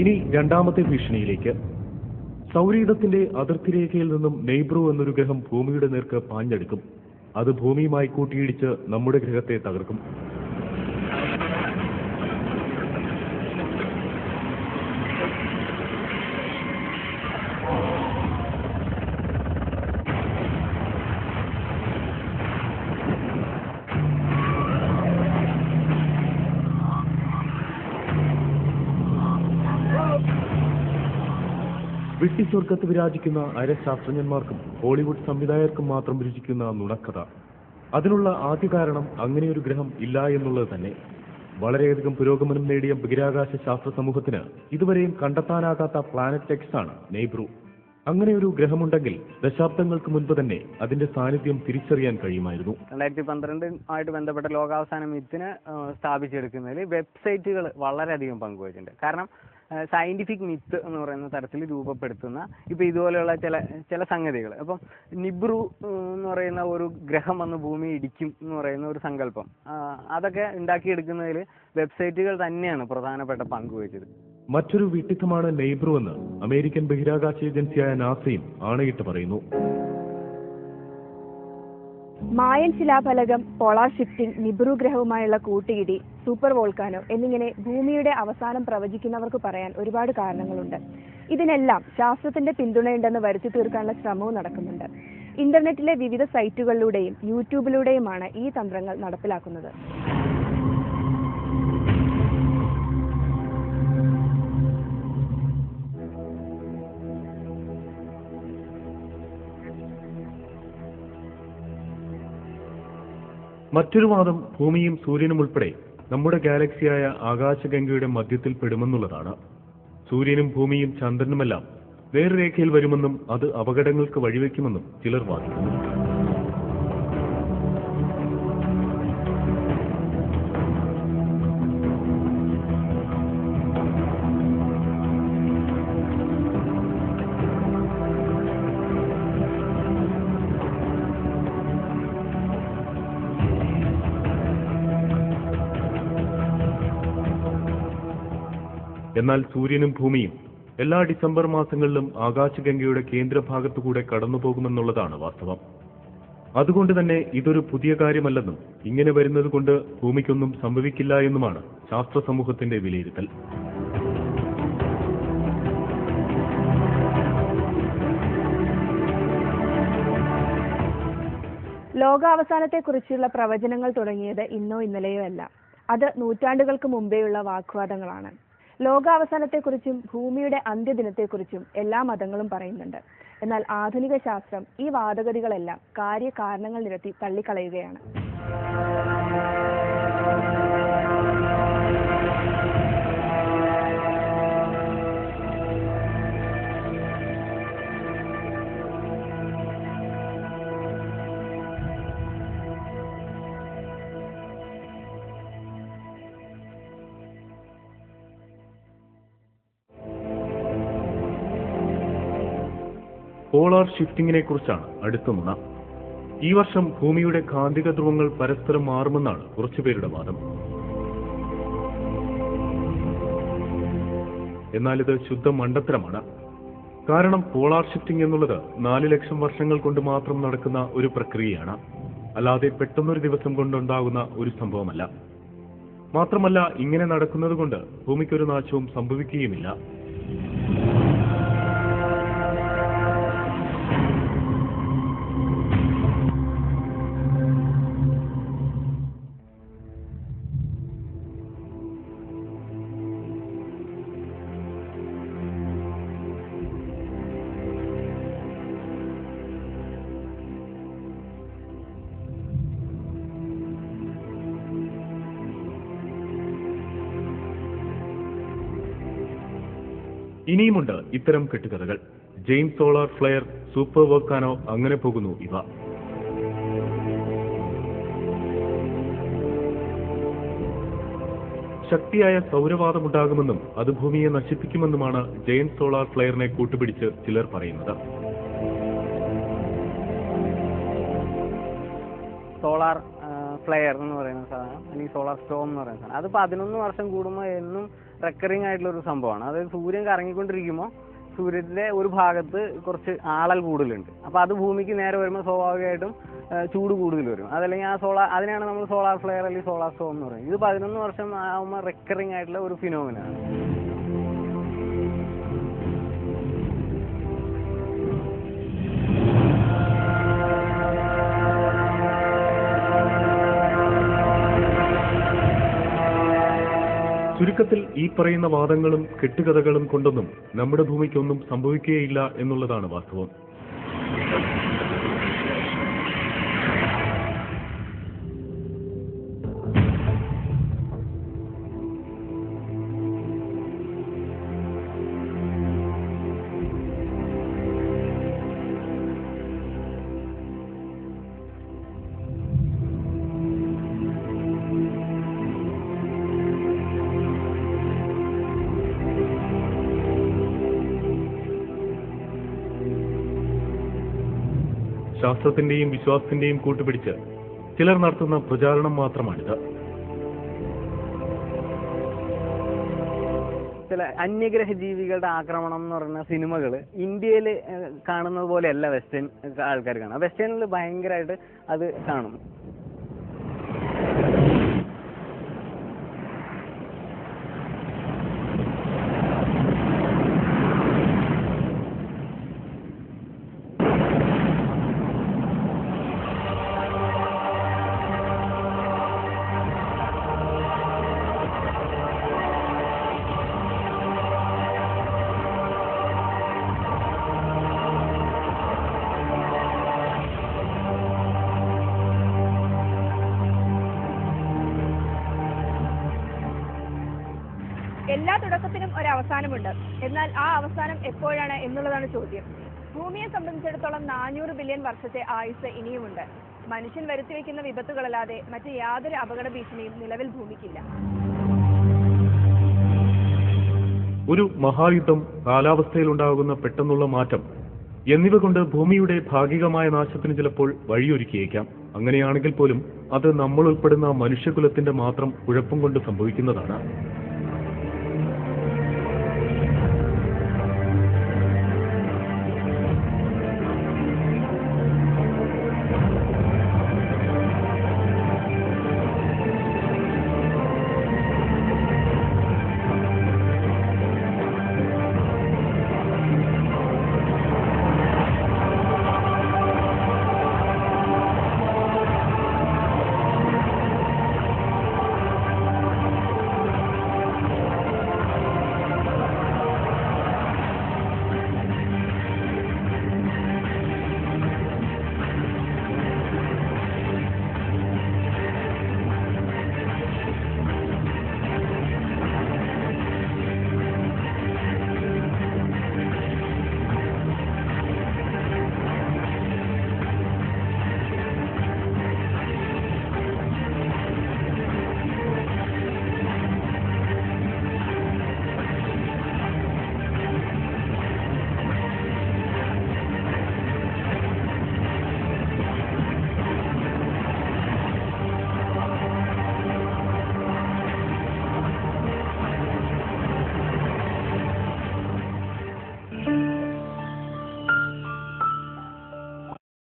ഇനി രണ്ടാമത്തെ ഭീഷണിയിലേക്ക്. സൗരയൂഥത്തിന്റെ അതിർത്തിരേഖയിൽ നിന്നും നെയ്ബ്രു എന്നൊരു ഗ്രഹം ഭൂമിയുടെ നേർക്ക് പാഞ്ഞെടുക്കും. അത് ഭൂമിയുമായി കൂട്ടിയിടിച്ച് നമ്മുടെ ഗ്രഹത്തെ തകർക്കും. വിട്ടിസ്വർഗത്ത് വിരാജിക്കുന്ന അരശാസ്ത്രജ്ഞന്മാർക്കും ഹോളിവുഡ് സംവിധായകർക്കും മാത്രം രുചിക്കുന്ന നുണക്കഥ. അതിനുള്ള ആദ്യ കാരണം അങ്ങനെയൊരു ഗ്രഹം ഇല്ല എന്നുള്ളത് തന്നെ. വളരെയധികം പുരോഗമനം നേടിയ ബഹിരാകാശ ശാസ്ത്ര സമൂഹത്തിന് ഇതുവരെയും കണ്ടെത്താനാകാത്ത പ്ലാനറ്റ് എക്സ് ആണ് നെയ്ബ്രു. അങ്ങനെയൊരു ഗ്രഹമുണ്ടെങ്കിൽ ദശാബ്ദങ്ങൾക്ക് മുൻപ് തന്നെ അതിന്റെ സാന്നിധ്യം തിരിച്ചറിയാൻ കഴിയുമായിരുന്നു. 2012 ബന്ധപ്പെട്ട ലോകാവസാന മിത്തിനെ സ്ഥാപിച്ചെടുക്കുന്നതിൽ വെബ്സൈറ്റുകൾ വളരെയധികം പങ്കുവച്ചിട്ടുണ്ട്. കാരണം സയന്റിഫിക് മിത്ത് എന്ന് പറയുന്ന തരത്തിൽ രൂപപ്പെടുത്തുന്ന ഇപ്പൊ ഇതുപോലെയുള്ള ചില സംഗതികൾ. അപ്പം നിബ്രു എന്ന് പറയുന്ന ഒരു ഗ്രഹം വന്ന് ഭൂമി ഇടിക്കും എന്ന് പറയുന്ന ഒരു സങ്കല്പം, അതൊക്കെ ഉണ്ടാക്കിയെടുക്കുന്നതിൽ വെബ്സൈറ്റുകൾ തന്നെയാണ് പ്രധാനപ്പെട്ട പങ്കുവച്ചത്. മറ്റൊരു വിട്ടിത്തമാണ് നെയ്ബ്രു എന്ന് അമേരിക്കൻ ബഹിരാകാശ ഏജൻസിയായ നാസയും ആണയിട്ട് പറയുന്നു. മായൻ ശിലാഫലകം, പോളാർ ഷിഫ്റ്റിംഗ്, നിബ്രു ഗ്രഹവുമായുള്ള കൂട്ടിയിടി, സൂപ്പർ വോൾക്കാനോ എന്നിങ്ങനെ ഭൂമിയുടെ അവസാനം പ്രവചിക്കുന്നവർക്ക് പറയാൻ ഒരുപാട് കാരണങ്ങളുണ്ട്. ഇതിനെല്ലാം ശാസ്ത്രത്തിന്റെ പിന്തുണയുണ്ടെന്ന് വരുത്തി തീർക്കാനുള്ള ശ്രമവും നടക്കുന്നുണ്ട്. ഇന്റർനെറ്റിലെ വിവിധ സൈറ്റുകളിലൂടെയും യൂട്യൂബിലൂടെയുമാണ് ഈ തന്ത്രങ്ങൾ നടപ്പിലാക്കുന്നത്. മറ്റൊരു വാദം ഭൂമിയും സൂര്യനും ഉൾപ്പെടെ നമ്മുടെ ഗാലക്സിയായ ആകാശഗംഗയുടെ മധ്യത്തിൽ പെടുമെന്നുള്ളതാണ്. സൂര്യനും ഭൂമിയും ചന്ദ്രനുമെല്ലാം നേർരേഖയിൽ വരുമെന്നും അത് അപകടങ്ങൾക്ക് വഴിവെക്കുമെന്നും ചിലർ വാദിക്കുന്നു. എന്നാൽ സൂര്യനും ഭൂമിയും എല്ലാ ഡിസംബർ മാസങ്ങളിലും ആകാശഗംഗയുടെ കേന്ദ്രഭാഗത്തുകൂടെ കടന്നുപോകുമെന്നുള്ളതാണ് വാസ്തവം. അതുകൊണ്ട് തന്നെ ഇതൊരു പുതിയ കാര്യമല്ലെന്നും ഇങ്ങനെ വരുന്നത് കൊണ്ട് ഭൂമിക്കൊന്നും സംഭവിക്കില്ല എന്നുമാണ് ശാസ്ത്ര സമൂഹത്തിന്റെ വിലയിരുത്തൽ. ലോകാവസാനത്തെക്കുറിച്ചുള്ള പ്രവചനങ്ങൾ തുടങ്ങിയത് ഇന്നോ ഇന്നലെയോ അല്ല. അത് നൂറ്റാണ്ടുകൾക്ക് മുമ്പേയുള്ള വാഗ്വാദങ്ങളാണ്. ലോകാവസാനത്തെക്കുറിച്ചും ഭൂമിയുടെ അന്ത്യദിനത്തെക്കുറിച്ചും എല്ലാ മതങ്ങളും പറയുന്നുണ്ട്. എന്നാൽ ആധുനിക ശാസ്ത്രം ഈ വാദഗതികളെല്ലാം കാര്യകാരണങ്ങൾ നിരത്തി തള്ളിക്കളയുകയാണ്. പോളാർ ഷിഫ്റ്റിങ്ങിനെ കുറിച്ചാണ് അടുത്ത നുണ. ഈ വർഷം ഭൂമിയുടെ കാന്തിക ധ്രുവങ്ങൾ പരസ്പരം മാറുമെന്നാണ് കുറച്ചുപേരുടെ വാദം. എന്നാൽ ഇത് ശുദ്ധ മണ്ടത്തരമാണ്. കാരണം പോളാർ ഷിഫ്റ്റിംഗ് എന്നുള്ളത് 4 ലക്ഷം വർഷങ്ങൾ കൊണ്ട് മാത്രം നടക്കുന്ന ഒരു പ്രക്രിയയാണ്. അല്ലാതെ പെട്ടെന്നൊരു ദിവസം കൊണ്ടുണ്ടാകുന്ന ഒരു സംഭവമല്ല. മാത്രമല്ല ഇങ്ങനെ നടക്കുന്നത് കൊണ്ട് ഭൂമിക്കൊരു നാശവും സംഭവിക്കുകയുമില്ല. ഇനിയുമുണ്ട് ഇത്തരം കെട്ടുകഥകൾ. James solar flare, super volcano, അങ്ങനെ പോകുന്നു ഇവ. ശക്തിയായ സൗരവാദമുണ്ടാകുമെന്നും അത് ഭൂമിയെ നശിപ്പിക്കുമെന്നുമാണ് ജെയിംസ് സോളാർ ഫ്ലെയറിനെ കൂട്ടുപിടിച്ച് ചിലർ പറയുന്നത്. സോളാർ ഫ്ലെയർ എന്ന് പറയുന്ന സാധനം, അല്ലെങ്കിൽ സോളാർ സ്റ്റോം എന്ന് പറയുന്ന സാധനം, അത് 11 വർഷം കൂടുമ്പോൾ എന്നും റെക്കറിങ് ആയിട്ടുള്ള ഒരു സംഭവമാണ്. അതായത് സൂര്യൻ കറങ്ങിക്കൊണ്ടിരിക്കുമ്പോൾ സൂര്യന്റെ ഒരു ഭാഗത്ത് കുറച്ച് ആളൽ കൂടുതലുണ്ട്. അപ്പോൾ അത് ഭൂമിക്ക് നേരെ വരുമ്പോൾ സ്വാഭാവികമായിട്ടും ചൂട് കൂടുതൽ വരും. അതല്ലെങ്കിൽ അതിനാണ് നമ്മൾ സോളാർ ഫ്ലെയർ അല്ലെങ്കിൽ സോളാർ സ്റ്റോം എന്ന് പറയുന്നത്. ഇത് 11 വർഷം ആകുമ്പോൾ റെക്കറിങ് ആയിട്ടുള്ള ഒരു ഫിനോമിനാണ്. ചുരുക്കത്തിൽ ഈ പറയുന്ന വാദങ്ങളും കെട്ടുകഥകളും കൊണ്ടൊന്നും നമ്മുടെ ഭൂമിക്കൊന്നും സംഭവിക്കുകയില്ല എന്നുള്ളതാണ് വാസ്തവം. ശാസ്ത്രത്തിന്റെയും വിശ്വാസത്തിന്റെയും കൂട്ടുപിടിച്ച് ചിലർ നടത്തുന്ന പ്രചാരണം മാത്രമാണിത്. ചില അന്യഗ്രഹ ജീവികളുടെ ആക്രമണം എന്ന് പറയുന്ന സിനിമകൾ ഇന്ത്യയിൽ കാണുന്നത് പോലെയല്ല വെസ്റ്റേൺ ആൾക്കാർ കാണുക. വെസ്റ്റേണിൽ ഭയങ്കരമായിട്ട് അത് കാണും. എല്ലാ തുടക്കത്തിനും ഒരു അവസാനമുണ്ട്. എന്നാൽ ആ അവസാനം എപ്പോഴാണ് എന്നുള്ളതാണ് ചോദ്യം. ഭൂമിയെ സംബന്ധിച്ചിടത്തോളം 400 ബില്യൺ വർഷത്തെ ആയുസ് ഇനിയുമുണ്ട്. മനുഷ്യൻ വരുത്തിവെക്കുന്ന വിപത്തുകളല്ലാതെ മറ്റ് യാതൊരു അപകട ഭീഷണിയും നിലവിൽ ഭൂമിക്കില്ല. ഒരു മഹായുദ്ധം, കാലാവസ്ഥയിലുണ്ടാകുന്ന പെട്ടെന്നുള്ള മാറ്റം എന്നിവ കൊണ്ട് ഭൂമിയുടെ ഭാഗികമായ നാശത്തിന് ചിലപ്പോൾ വഴിയൊരുക്കിയേക്കാം. അങ്ങനെയാണെങ്കിൽ പോലും അത് നമ്മൾ ഉൾപ്പെടുന്ന മനുഷ്യകുലത്തിന്റെ മാത്രം കുഴപ്പം കൊണ്ട് സംഭവിക്കുന്നതാണ്.